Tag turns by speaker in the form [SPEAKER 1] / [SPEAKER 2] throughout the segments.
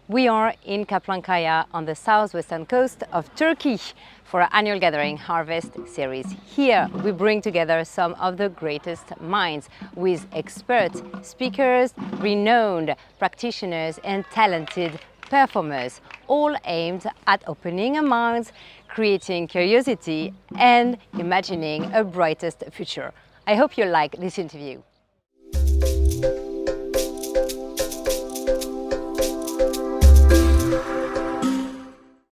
[SPEAKER 1] We are in Kaplankaya on the southwestern coast of Turkey for our annual gathering Harvest series. Here we bring together some of the greatest minds with expert speakers, renowned practitioners and talented performers, all aimed at opening our minds, creating curiosity and imagining a brightest future. I hope you like this interview.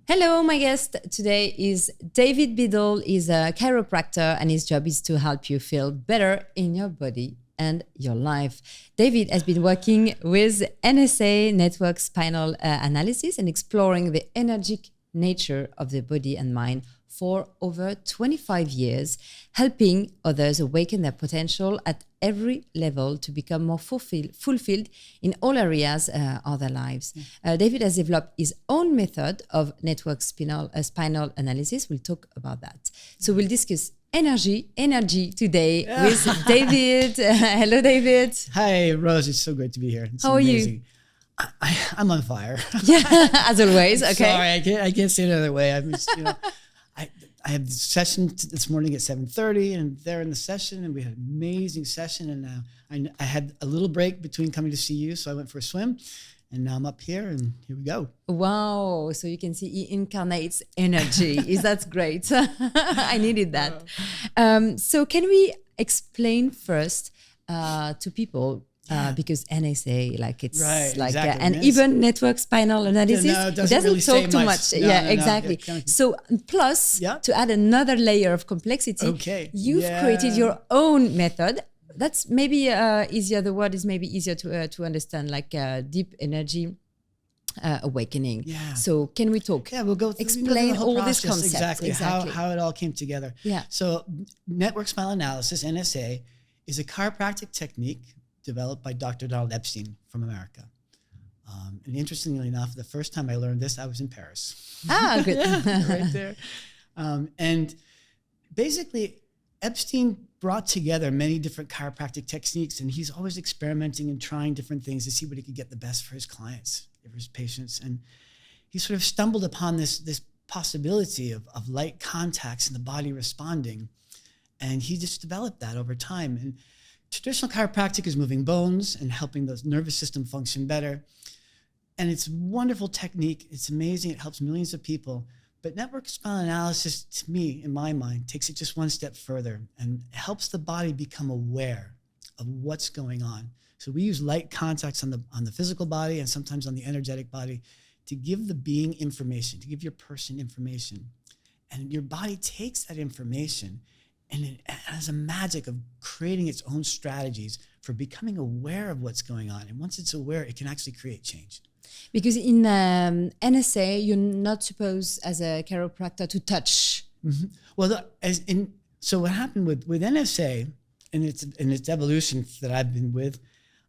[SPEAKER 1] Hello, my guest today is David Biddle. He's a chiropractor and his job is to help you feel better in your body and your life. David has been working with NSA, Network Spinal Analysis, and exploring the energetic nature of the body and mind for over 25 years, helping others awaken their potential at every level to become more fulfilled in all areas of their lives. David has developed his own method of network spinal analysis. We'll talk about that. So we'll discuss energy today with David. Hello, David.
[SPEAKER 2] Hi, Rose. It's so great to be here. It's
[SPEAKER 1] How
[SPEAKER 2] amazing.
[SPEAKER 1] are you?
[SPEAKER 2] I'm on fire.
[SPEAKER 1] Yeah, as always. Okay.
[SPEAKER 2] Sorry, I can't say it another way. I'm just, I had the session this morning at 7:30, and there in the session, and we had an amazing session. And I had a little break between coming to see you, so I went for a swim, and now I'm up here, and here we go.
[SPEAKER 1] Wow! So you can see he incarnates energy. That's great. I needed that. So can we explain first to people? Because NSA, and even network spinal analysis, it doesn't
[SPEAKER 2] really
[SPEAKER 1] talk too much. Exactly. So plus, to add another layer of complexity, you've created your own method. That's maybe easier. The word is maybe easier to understand, like deep energy awakening. Yeah. So can we talk?
[SPEAKER 2] Yeah, we'll go through,
[SPEAKER 1] explain all this concept.
[SPEAKER 2] Exactly. How it all came together.
[SPEAKER 1] Yeah.
[SPEAKER 2] So network spinal analysis, NSA, is a chiropractic technique developed by Dr. Donald Epstein from America. And interestingly enough, the first time I learned this, I was in Paris.
[SPEAKER 1] Ah, good.
[SPEAKER 2] Right there. And basically, Epstein brought together many different chiropractic techniques, and he's always experimenting and trying different things to see what he could get the best for his clients, for his patients. And he sort of stumbled upon this possibility of light contacts and the body responding. And he just developed that over time. And traditional chiropractic is moving bones and helping the nervous system function better. And it's a wonderful technique. It's amazing. It helps millions of people. But network spinal analysis, to me, in my mind, takes it just one step further and helps the body become aware of what's going on. So we use light contacts on the physical body and sometimes on the energetic body to give the being information, to give your person information. And your body takes that information and it has a magic of creating its own strategies for becoming aware of what's going on. And once it's aware, it can actually create change.
[SPEAKER 1] Because in NSA, you're not supposed, as a chiropractor, to touch.
[SPEAKER 2] Mm-hmm. Well, so what happened with NSA and its evolution that I've been with,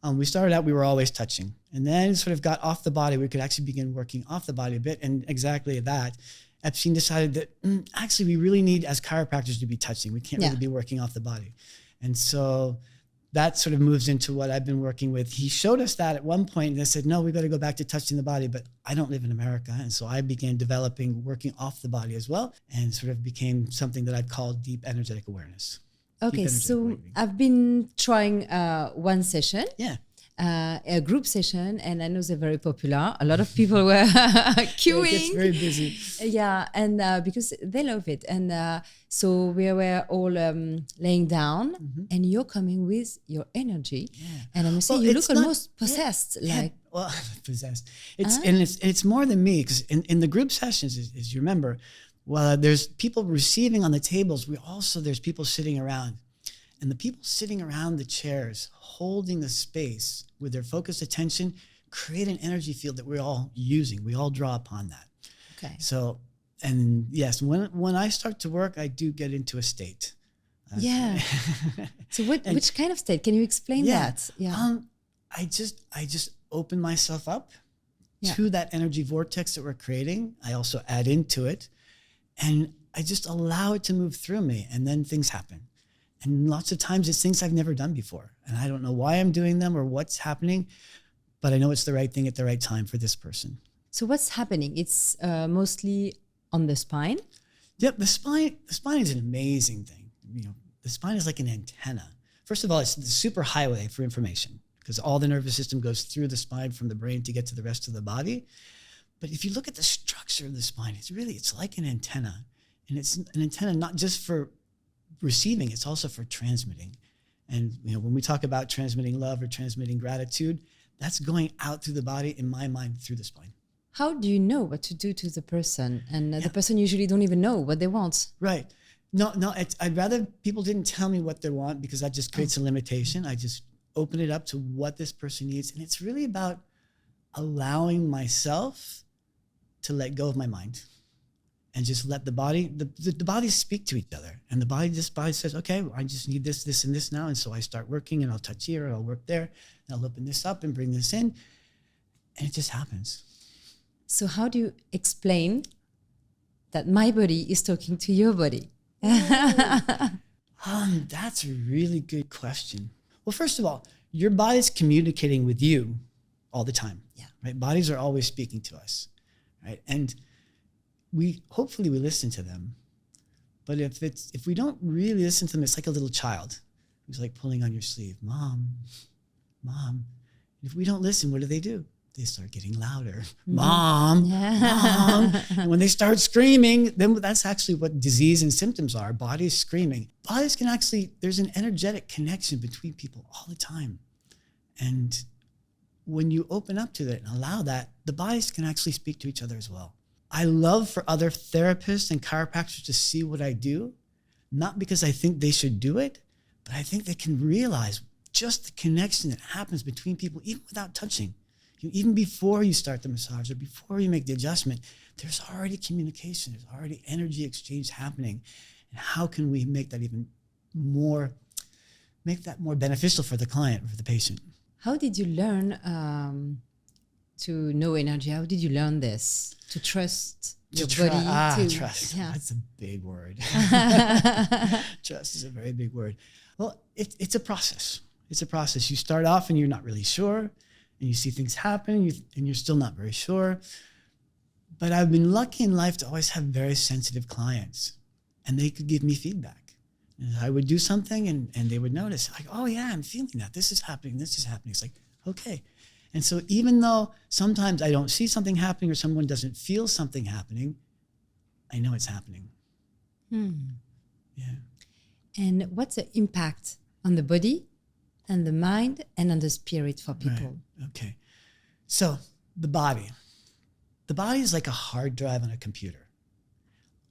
[SPEAKER 2] we started out, we were always touching. And then it sort of got off the body. We could actually begin working off the body a bit. And exactly that, Epstein decided that actually we really need, as chiropractors, to be touching. We can't really be working off the body. And so that sort of moves into what I've been working with. He showed us that at one point, and I said, no, we got to go back to touching the body. But I don't live in America. And so I began developing working off the body as well, and sort of became something that I've called deep energetic awareness.
[SPEAKER 1] Okay, so I've been trying one session.
[SPEAKER 2] Yeah.
[SPEAKER 1] A group session, and I know they're very popular. A lot of people were queuing.
[SPEAKER 2] It gets very busy.
[SPEAKER 1] Yeah, and because they love it. And so we were all laying down, and you're coming with your energy. Yeah. And I must say, you look almost possessed.
[SPEAKER 2] Possessed. It's more than me, because in the group sessions, as you remember, well, there's people receiving on the tables. There's people sitting around. And the people sitting around the chairs, holding the space with their focused attention, create an energy field that we're all using. We all draw upon that.
[SPEAKER 1] Okay.
[SPEAKER 2] So, and yes, when I start to work, I do get into a state.
[SPEAKER 1] Yeah. So which kind of state? Can you explain that? Yeah.
[SPEAKER 2] I just open myself up to that energy vortex that we're creating. I also add into it, and I just allow it to move through me, and then things happen. And lots of times it's things I've never done before. And I don't know why I'm doing them or what's happening, but I know it's the right thing at the right time for this person.
[SPEAKER 1] So what's happening? It's mostly on the spine.
[SPEAKER 2] Yep, the spine is an amazing thing. The spine is like an antenna. First of all, it's the super highway for information because all the nervous system goes through the spine from the brain to get to the rest of the body. But if you look at the structure of the spine, it's like an antenna. And it's an antenna not just for receiving, it's also for transmitting. And when we talk about transmitting love or transmitting gratitude, that's going out through the body, in my mind, through the spine.
[SPEAKER 1] How do you know what to do to the person? And the person usually don't even know what they want.
[SPEAKER 2] Right. No, I'd rather people didn't tell me what they want because that just creates a limitation. I just open it up to what this person needs. And it's really about allowing myself to let go of my mind and just let the bodies speak to each other. And the body says, okay, I just need this, this, and this now. And so I start working and I'll touch here and I'll work there and I'll open this up and bring this in. And it just happens.
[SPEAKER 1] So how do you explain that my body is talking to your body?
[SPEAKER 2] That's a really good question. Well, first of all, your body's communicating with you all the time.
[SPEAKER 1] Yeah.
[SPEAKER 2] Right? Bodies are always speaking to us. Right? And hopefully we listen to them. But if we don't really listen to them, it's like a little child who's like pulling on your sleeve, mom. And if we don't listen, what do? They start getting louder. Mom. And when they start screaming, then that's actually what disease and symptoms are. Bodies screaming. Bodies can there's an energetic connection between people all the time. And when you open up to that and allow that, the bodies can actually speak to each other as well. I love for other therapists and chiropractors to see what I do, not because I think they should do it, but I think they can realize just the connection that happens between people, even without touching. Even before you start the massage or before you make the adjustment, there's already communication, there's already energy exchange happening. And how can we make that more beneficial for the client, for the patient?
[SPEAKER 1] How did you learn to know energy? How did you learn this? To trust your body?
[SPEAKER 2] Trust. Yeah. That's a big word. Trust is a very big word. Well, it's a process. It's a process. You start off and you're not really sure. And you see things happen and you're still not very sure. But I've been lucky in life to always have very sensitive clients. And they could give me feedback. And I would do something and they would notice, like, oh yeah, I'm feeling that. This is happening. It's like, okay. And so even though sometimes I don't see something happening or someone doesn't feel something happening, I know it's happening. Yeah.
[SPEAKER 1] And what's the impact on the body and the mind and on the spirit for people?
[SPEAKER 2] Right. Okay. So the body is like a hard drive on a computer.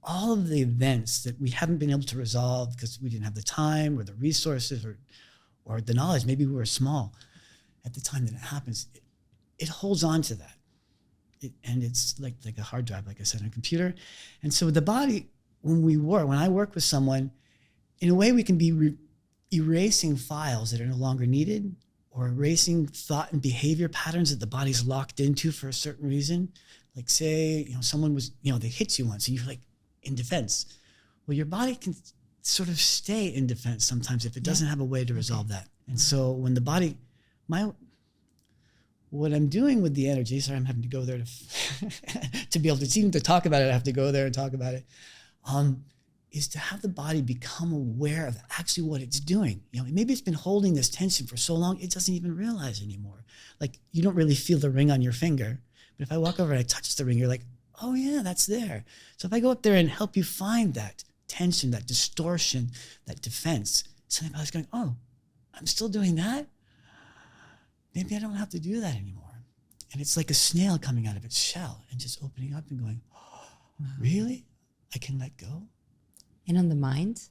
[SPEAKER 2] All of the events that we haven't been able to resolve because we didn't have the time or the resources or the knowledge, maybe we were small at the time that it happens, it holds on to that. And it's like a hard drive, like I said, on a computer. And so the body, when I work with someone, in a way we can be erasing files that are no longer needed or erasing thought and behavior patterns that the body's locked into for a certain reason. Like say, someone was, they hit you once and you're like in defense. Well, your body can sort of stay in defense sometimes if it doesn't have a way to resolve that. And so when the body, what I'm doing with the energy, sorry, I'm having to go there to be able to even to talk about it, I have to go there and talk about it. Is to have the body become aware of actually what it's doing. Maybe it's been holding this tension for so long, it doesn't even realize anymore. Like you don't really feel the ring on your finger, but if I walk over and I touch the ring, you're like, oh yeah, that's there. So if I go up there and help you find that tension, that distortion, that defense, suddenly the body's going, oh, I'm still doing that? Maybe I don't have to do that anymore. And it's like a snail coming out of its shell and just opening up and going, oh, really? I can let go?
[SPEAKER 1] And on the mind?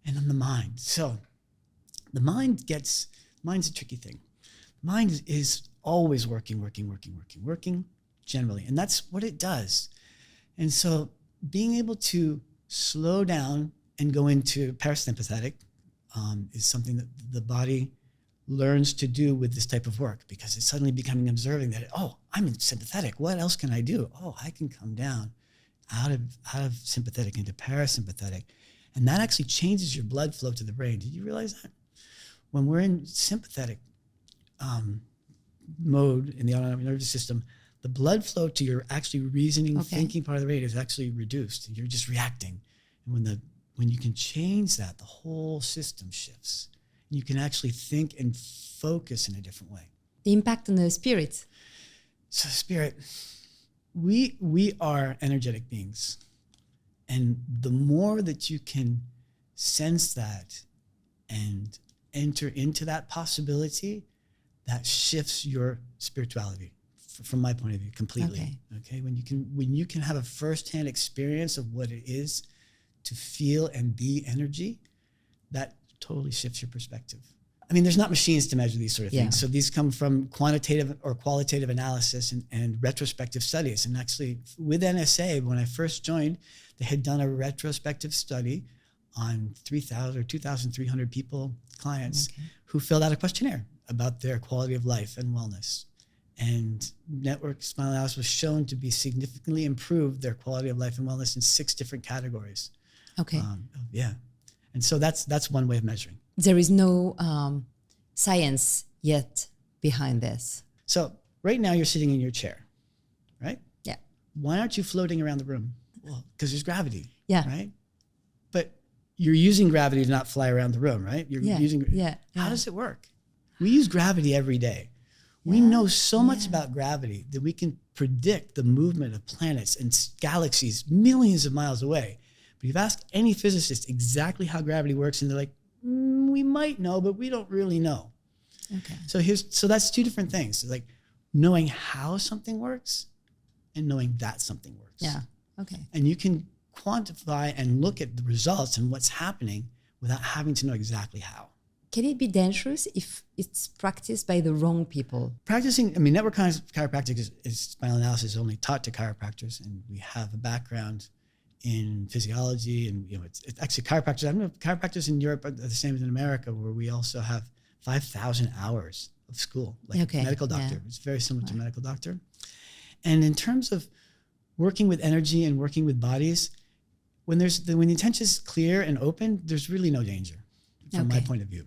[SPEAKER 2] And on the mind. So the mind's a tricky thing. Mind is always working, generally. And that's what it does. And so being able to slow down and go into parasympathetic is something that the body learns to do with this type of work because it's suddenly becoming observing that, oh, I'm in sympathetic. What else can I do? Oh, I can come down out of sympathetic into parasympathetic. And that actually changes your blood flow to the brain. Did you realize that? When we're in sympathetic mode in the autonomic nervous system, the blood flow to your actually reasoning,
[SPEAKER 1] Okay.
[SPEAKER 2] thinking part of the brain is actually reduced. You're just reacting. And when you can change that, the whole system shifts. You can actually think and focus in a different way.
[SPEAKER 1] The impact on the spirit.
[SPEAKER 2] So spirit, we are energetic beings. And the more that you can sense that and enter into that possibility, that shifts your spirituality from my point of view completely. Okay. When you can have a firsthand experience of what it is to feel and be energy, that totally shifts your perspective. I mean, there's not machines to measure these sort of things. So these come from quantitative or qualitative analysis and retrospective studies. And actually with NSA, when I first joined, they had done a retrospective study on 3,000 or 2,300 people, clients, who filled out a questionnaire about their quality of life and wellness. And Network Spinal Analysis was shown to be significantly improved their quality of life and wellness in 6 different categories.
[SPEAKER 1] Okay.
[SPEAKER 2] And so that's one way of measuring.
[SPEAKER 1] There is no science yet behind this.
[SPEAKER 2] So right now you're sitting in your chair, right?
[SPEAKER 1] Yeah.
[SPEAKER 2] Why aren't you floating around the room? Well, because there's gravity.
[SPEAKER 1] Yeah.
[SPEAKER 2] Right? But you're using gravity to not fly around the room, right? You're using. How does it work? We use gravity every day. We know so much about gravity that we can predict the movement of planets and galaxies millions of miles away. But you've asked any physicist exactly how gravity works, and they're like, we might know, but we don't really know.
[SPEAKER 1] Okay.
[SPEAKER 2] So that's 2 different things. So like knowing how something works and knowing that something works.
[SPEAKER 1] Yeah. Okay.
[SPEAKER 2] And you can quantify and look at the results and what's happening without having to know exactly how.
[SPEAKER 1] Can it be dangerous if it's practiced by the wrong people?
[SPEAKER 2] Practicing, I mean, network chiropractic is spinal analysis is only taught to chiropractors, and we have a background in physiology, and it's actually chiropractors. I don't know if chiropractors in Europe are the same as in America, where we also have 5,000 hours of school, like a medical doctor. It's very similar to a medical doctor. And in terms of working with energy and working with bodies, when the intention is clear and open, there's really no danger from my point of view.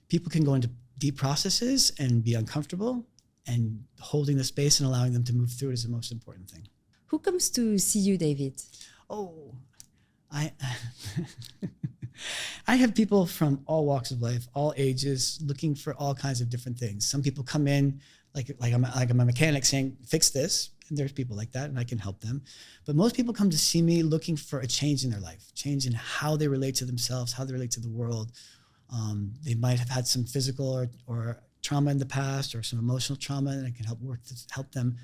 [SPEAKER 2] People can go into deep processes and be uncomfortable, and holding the space and allowing them to move through it is the most important thing.
[SPEAKER 1] Who comes to see you, David?
[SPEAKER 2] I have people from all walks of life, all ages, looking for all kinds of different things. Some people come in like I'm a mechanic saying, fix this. And there's people like that, and I can help them. But most people come to see me looking for a change in their life, change in how they relate to themselves, how they relate to the world. They might have had some physical or trauma in the past, or some emotional trauma, and I can help them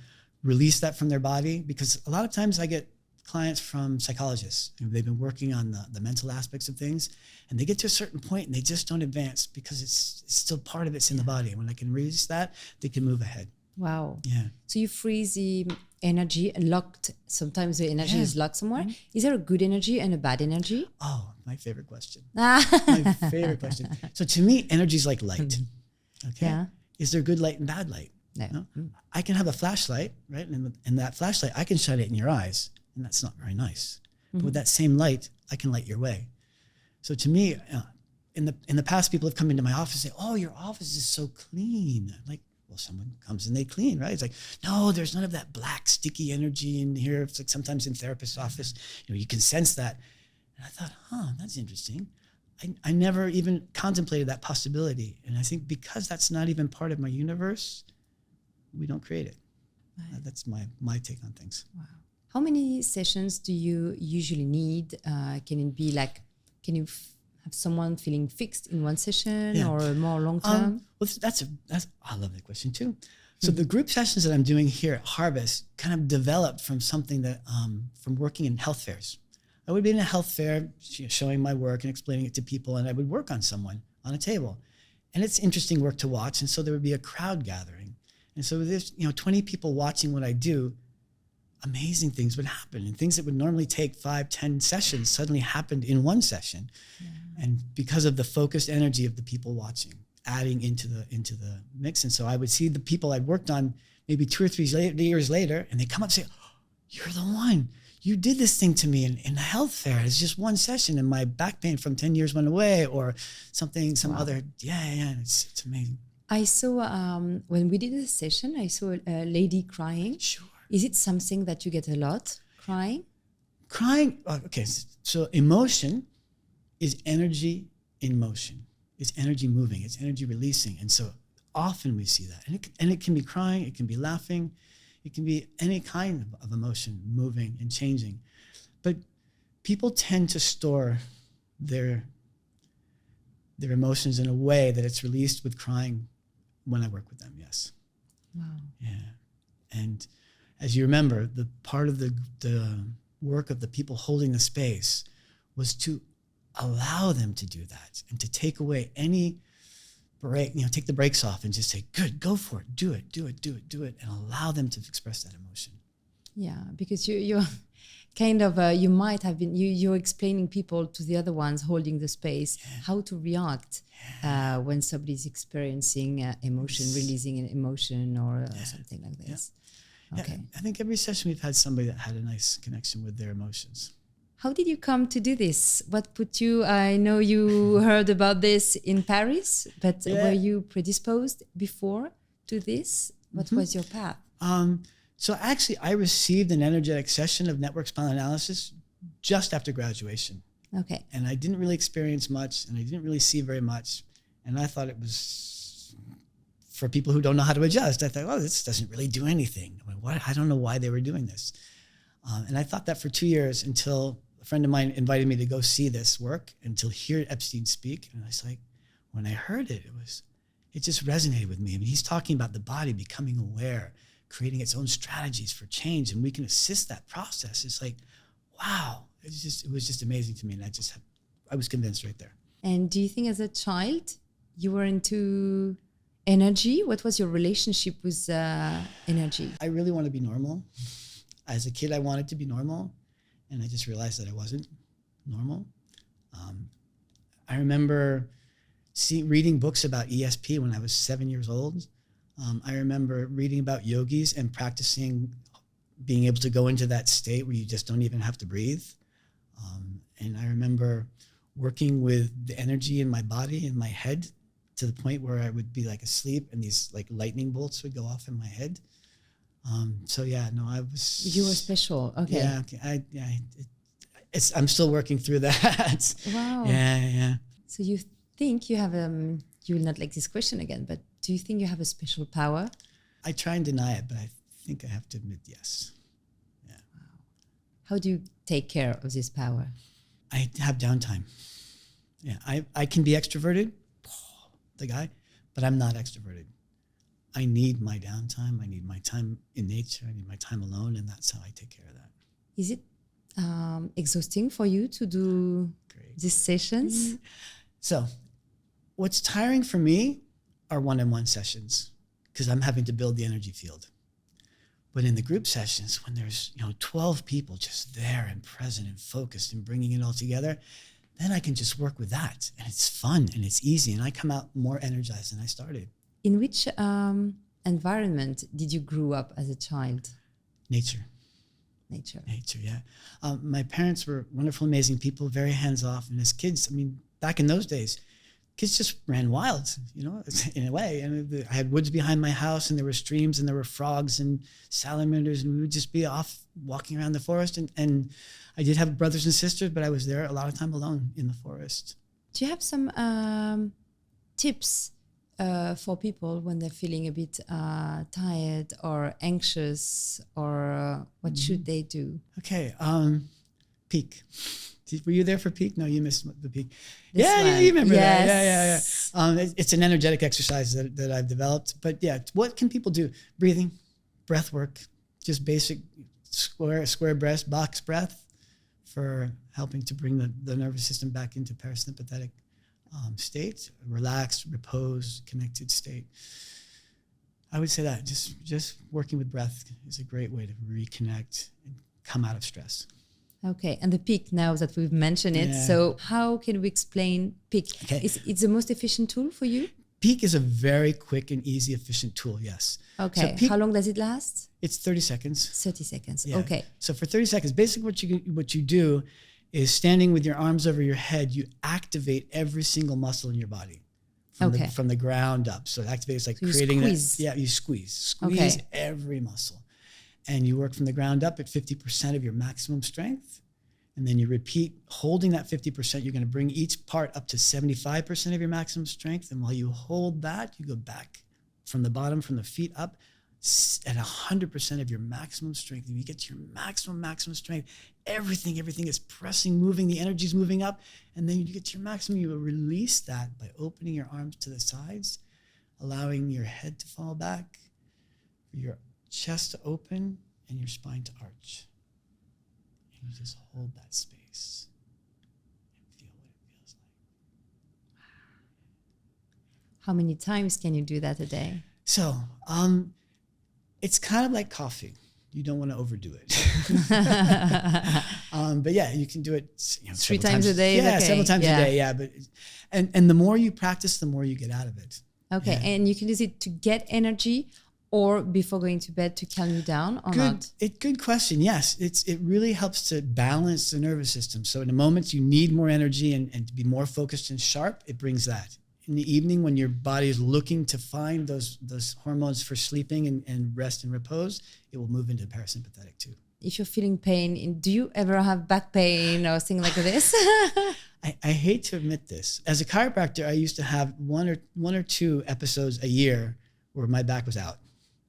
[SPEAKER 2] release that from their body. Because a lot of times I get clients from psychologists. They've been working on the mental aspects of things, and they get to a certain point and they just don't advance because it's still part of it's in the body. And when I can release that, they can move ahead.
[SPEAKER 1] Wow.
[SPEAKER 2] Yeah.
[SPEAKER 1] So you freeze the energy locked. Sometimes the energy is locked somewhere. Is there a good energy and a bad energy?
[SPEAKER 2] Oh, my favorite question. My favorite question. So to me, energy is like light. Okay.
[SPEAKER 1] Yeah.
[SPEAKER 2] Is there good light and bad light?
[SPEAKER 1] No.
[SPEAKER 2] I can have a flashlight, right? And that flashlight, I can shine it in your eyes, and that's not very nice. But with that same light, I can light your way. So to me, in the past, people have come into my office and say, "Oh, your office is so clean." I'm like, well, someone comes and they clean, right? It's like, no, there's none of that black sticky energy in here. It's like sometimes in therapist's office, you can sense that. And I thought, that's interesting. I never even contemplated that possibility. And I think because that's not even part of my universe, we don't create it.
[SPEAKER 1] Right.
[SPEAKER 2] That's my take on things.
[SPEAKER 1] Wow. How many sessions do you usually need? Can it be like, can you have someone feeling fixed in one session or more long term?
[SPEAKER 2] Well, I love that question too. So the group sessions that I'm doing here at Harvest kind of developed from something that, from working in health fairs. I would be in a health fair showing my work and explaining it to people, and I would work on someone on a table. And it's interesting work to watch. And so there would be a crowd gathering. And so there's 20 people watching what I do. Amazing things would happen, and things that would normally take 5-10 sessions suddenly happened in one session. And because of the focused energy of the people watching, adding into the mix. And so I would see the people I'd worked on maybe 2 or 3 years later, and they come up and say, "Oh, you're the one. You did this thing to me in the health fair. It's just one session, and my back pain from 10 years went away," or something, some other, it's amazing.
[SPEAKER 1] I saw, when we did a session, I saw a lady crying.
[SPEAKER 2] Sure.
[SPEAKER 1] Is it something that you get a lot, crying?
[SPEAKER 2] Crying, okay, so emotion is energy in motion. It's energy moving, it's energy releasing. And so often we see that. And it can be crying, it can be laughing, it can be any kind of emotion moving and changing. But people tend to store their emotions in a way that it's released with crying when I work with them, yes.
[SPEAKER 1] Wow.
[SPEAKER 2] Yeah. And as you remember, the part of the work of the people holding the space was to allow them to do that and to take away any break, take the brakes off and just say, good, go for it, do it, and allow them to express that emotion.
[SPEAKER 1] Yeah, because you're kind of, you might have been, you're explaining people to the other ones holding the space, how to react when somebody's experiencing emotion, releasing an emotion or something like this. Okay.
[SPEAKER 2] Yeah, I think every session we've had somebody that had a nice connection with their emotions.
[SPEAKER 1] How did you come to do this? What put you, I know you heard about this in Paris, but were you predisposed before to this? What was your path?
[SPEAKER 2] So actually, I received an energetic session of Network Spinal Analysis just after graduation.
[SPEAKER 1] Okay.
[SPEAKER 2] And I didn't really experience much, and I didn't really see very much. And I thought it was for people who don't know how to adjust. I thought, oh, this doesn't really do anything. I don't know why they were doing this. And I thought that for 2 years until a friend of mine invited me to go see this work and to hear Epstein speak. And I was like, when I heard it, it just resonated with me. I mean, he's talking about the body becoming aware, creating its own strategies for change, and we can assist that process. It's like, wow, it was just amazing to me. And I was convinced right there.
[SPEAKER 1] And do you think as a child, you were into energy? What was your relationship with energy?
[SPEAKER 2] I really want to be normal. As a kid, I wanted to be normal, and I just realized that I wasn't normal. I remember reading books about ESP when I was 7 years old. I remember reading about yogis and practicing being able to go into that state where you just don't even have to breathe. And I remember working with the energy in my body, in my head, to the point where I would be like asleep and these like lightning bolts would go off in my head. So yeah, no, I was.
[SPEAKER 1] You were special. Okay.
[SPEAKER 2] Yeah. Okay. I'm still working through that.
[SPEAKER 1] Wow.
[SPEAKER 2] Yeah.
[SPEAKER 1] So you think you have you will not like this question again, but do you think you have a special power?
[SPEAKER 2] I try and deny it, but I think I have to admit yes. Yeah.
[SPEAKER 1] Wow. How do you take care of this power?
[SPEAKER 2] I have downtime. Yeah. I can be extroverted, the guy, but I'm not extroverted. I need my downtime. I need my time in nature. I need my time alone, and that's how I take care of that.
[SPEAKER 1] Is it exhausting for you to do these sessions?
[SPEAKER 2] So what's tiring for me are one-on-one sessions because I'm having to build the energy field. But in the group sessions, when there's 12 people just there and present and focused and bringing it all together, then I can just work with that. And it's fun and it's easy. And I come out more energized than I started.
[SPEAKER 1] In which environment did you grow up as a child?
[SPEAKER 2] Nature, yeah. My parents were wonderful, amazing people, very hands-off. And as kids, I mean, back in those days, kids just ran wild, in a way. And I had woods behind my house, and there were streams, and there were frogs and salamanders, and we would just be off walking around the forest. And I did have brothers and sisters, but I was there a lot of time alone in the forest.
[SPEAKER 1] Do you have some tips for people when they're feeling a bit tired or anxious, or what should they do?
[SPEAKER 2] Okay, peak. Were you there for peak? No, you missed the peak.
[SPEAKER 1] You
[SPEAKER 2] remember that. Yeah. It's an energetic exercise that I've developed. But yeah, what can people do? Breathing, breath work, just basic square breath, box breath for helping to bring the nervous system back into parasympathetic state, relaxed, repose, connected state. I would say that just working with breath is a great way to reconnect and come out of stress.
[SPEAKER 1] Okay, and the peak, now that we've mentioned it, so how can we explain peak?
[SPEAKER 2] Okay.
[SPEAKER 1] It's the most efficient tool for you?
[SPEAKER 2] Peak is a very quick and easy, efficient tool, yes.
[SPEAKER 1] Okay,
[SPEAKER 2] so peak,
[SPEAKER 1] how long does it last?
[SPEAKER 2] It's 30 seconds.
[SPEAKER 1] 30 seconds,
[SPEAKER 2] Yeah.
[SPEAKER 1] Okay.
[SPEAKER 2] So for 30 seconds, basically what you do is standing with your arms over your head, you activate every single muscle in your body from the ground up. So it activates like
[SPEAKER 1] So
[SPEAKER 2] creating
[SPEAKER 1] squeeze.
[SPEAKER 2] that. Yeah, you squeeze
[SPEAKER 1] Okay.
[SPEAKER 2] every muscle. And you work from the ground up at 50% of your maximum strength. And then you repeat, holding that 50%, you're going to bring each part up to 75% of your maximum strength. And while you hold that, you go back from the bottom, from the feet up at 100% of your maximum strength. And you get to your maximum strength, everything is pressing, moving, the energy is moving up. And then you get to your maximum, you will release that by opening your arms to the sides, allowing your head to fall back, your chest to open, and your spine to arch. And you just hold that space and feel what it feels like.
[SPEAKER 1] How many times can you do that a day?
[SPEAKER 2] So, it's kind of like coffee. You don't want to overdo it. But yeah, you can do it
[SPEAKER 1] 3 times a day.
[SPEAKER 2] Yeah,
[SPEAKER 1] okay.
[SPEAKER 2] several times a day. Yeah, but and the more you practice, the more you get out of it.
[SPEAKER 1] Okay,
[SPEAKER 2] Yeah.
[SPEAKER 1] and you can use it to get energy, or before going to bed to calm you down, or not?
[SPEAKER 2] Good question. Yes, it really helps to balance the nervous system. So in the moments you need more energy and to be more focused and sharp, it brings that. In the evening, when your body is looking to find those hormones for sleeping and rest and repose, it will move into parasympathetic too.
[SPEAKER 1] If you're feeling pain, do you ever have back pain or things like this?
[SPEAKER 2] I hate to admit this. As a chiropractor, I used to have one or two episodes a year where my back was out,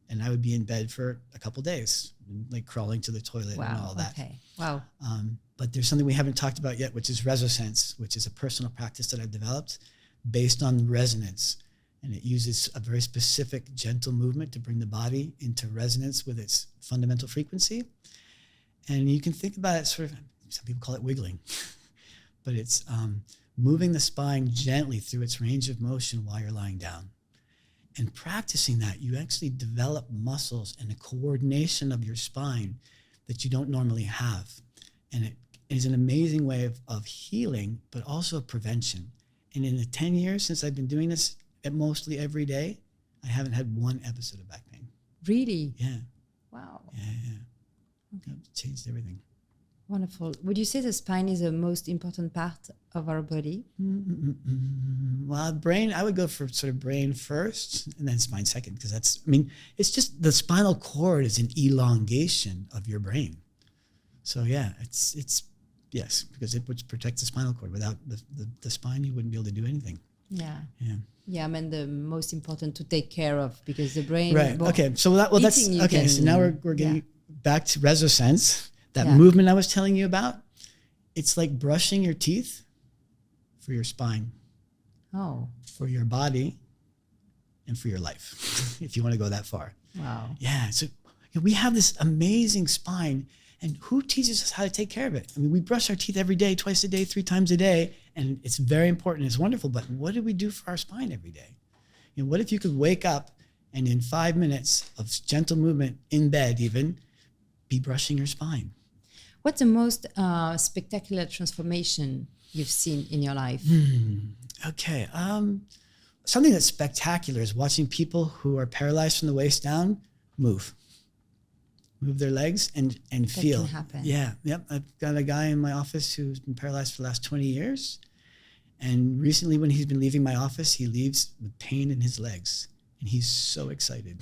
[SPEAKER 2] and I would be in bed for a couple days, like crawling to the toilet and all that.
[SPEAKER 1] Okay. Wow.
[SPEAKER 2] But there's something we haven't talked about yet, which is ResoSense, which is a personal practice that I've developed based on resonance. And it uses a very specific gentle movement to bring the body into resonance with its fundamental frequency. And you can think about it sort of, some people call it wiggling, but it's moving the spine gently through its range of motion while you're lying down. And practicing that, you actually develop muscles and a coordination of your spine that you don't normally have. And it is an amazing way of healing, but also prevention. And in the 10 years since I've been doing this mostly every day, I haven't had one episode of back pain.
[SPEAKER 1] Really?
[SPEAKER 2] Yeah.
[SPEAKER 1] Wow.
[SPEAKER 2] Yeah. Okay. It changed everything.
[SPEAKER 1] Wonderful. Would you say the spine is the most important part of our body?
[SPEAKER 2] Well, brain, I would go for sort of brain first and then spine second, because it's just the spinal cord is an elongation of your brain. So yeah, it's yes, because it would protect the spinal cord. Without the spine, you wouldn't be able to do anything.
[SPEAKER 1] Yeah.
[SPEAKER 2] Yeah.
[SPEAKER 1] Yeah, I mean the most important to take care of, because the brain.
[SPEAKER 2] Right. Okay. So that's okay. So now we're getting back to ResoSense. That movement I was telling you about. It's like brushing your teeth for your spine.
[SPEAKER 1] Oh.
[SPEAKER 2] For your body, and for your life, if you want to go that far.
[SPEAKER 1] Wow.
[SPEAKER 2] Yeah. So we have this amazing spine. And who teaches us how to take care of it? I mean, we brush our teeth every day, twice a day, 3 times a day, and it's very important. It's wonderful. But what do we do for our spine every day? What if you could wake up and in 5 minutes of gentle movement in bed even, be brushing your spine?
[SPEAKER 1] What's the most spectacular transformation you've seen in your life?
[SPEAKER 2] Okay. Something that's spectacular is watching people who are paralyzed from the waist down move their legs and feel.
[SPEAKER 1] That can happen.
[SPEAKER 2] Yeah. Yep. I've got a guy in my office who's been paralyzed for the last 20 years. And recently when he's been leaving my office, he leaves with pain in his legs. And he's so excited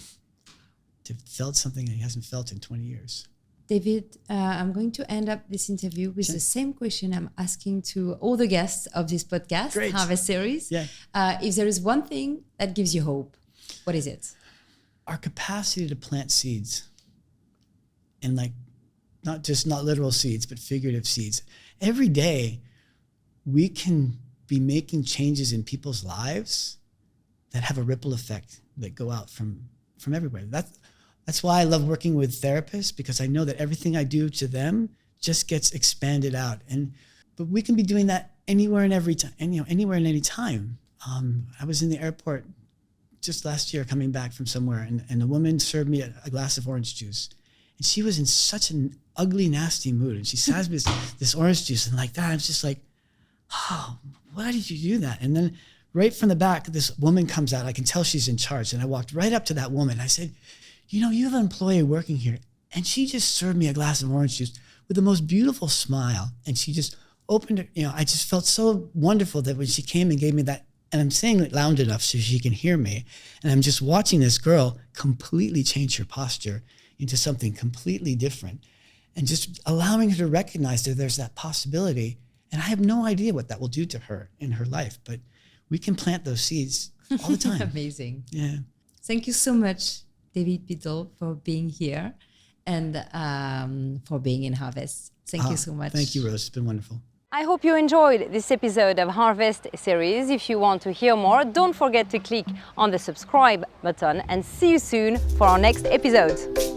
[SPEAKER 2] to have felt something that he hasn't felt in 20 years.
[SPEAKER 1] David, I'm going to end up this interview with the same question I'm asking to all the guests of this podcast,
[SPEAKER 2] Great.
[SPEAKER 1] Harvest Series.
[SPEAKER 2] Yeah.
[SPEAKER 1] If there is one thing that gives you hope, what is it?
[SPEAKER 2] Our capacity to plant seeds. And not literal seeds, but figurative seeds. Every day, we can be making changes in people's lives that have a ripple effect that go out from everywhere. That's why I love working with therapists, because I know that everything I do to them just gets expanded out. But we can be doing that anywhere and every time, anywhere and any time. I was in the airport just last year coming back from somewhere, and a woman served me a glass of orange juice. And she was in such an ugly, nasty mood. And she serves me this orange juice. And like that, I was just like, oh, why did you do that? And then right from the back, this woman comes out. I can tell she's in charge. And I walked right up to that woman. I said, you have an employee working here. And she just served me a glass of orange juice with the most beautiful smile. And she just opened it. I just felt so wonderful that when she came and gave me that And I'm saying it loud enough so she can hear me. And I'm just watching this girl completely change her posture into something completely different, and just allowing her to recognize that there's that possibility. And I have no idea what that will do to her in her life, but we can plant those seeds all the time.
[SPEAKER 1] Amazing.
[SPEAKER 2] Yeah.
[SPEAKER 1] Thank you so much, David Biddle, for being here and for being in Harvest. Thank you so much.
[SPEAKER 2] Thank you, Rose. It's been wonderful.
[SPEAKER 3] I hope you enjoyed this episode of Harvest series. If you want to hear more, don't forget to click on the subscribe button, and see you soon for our next episode.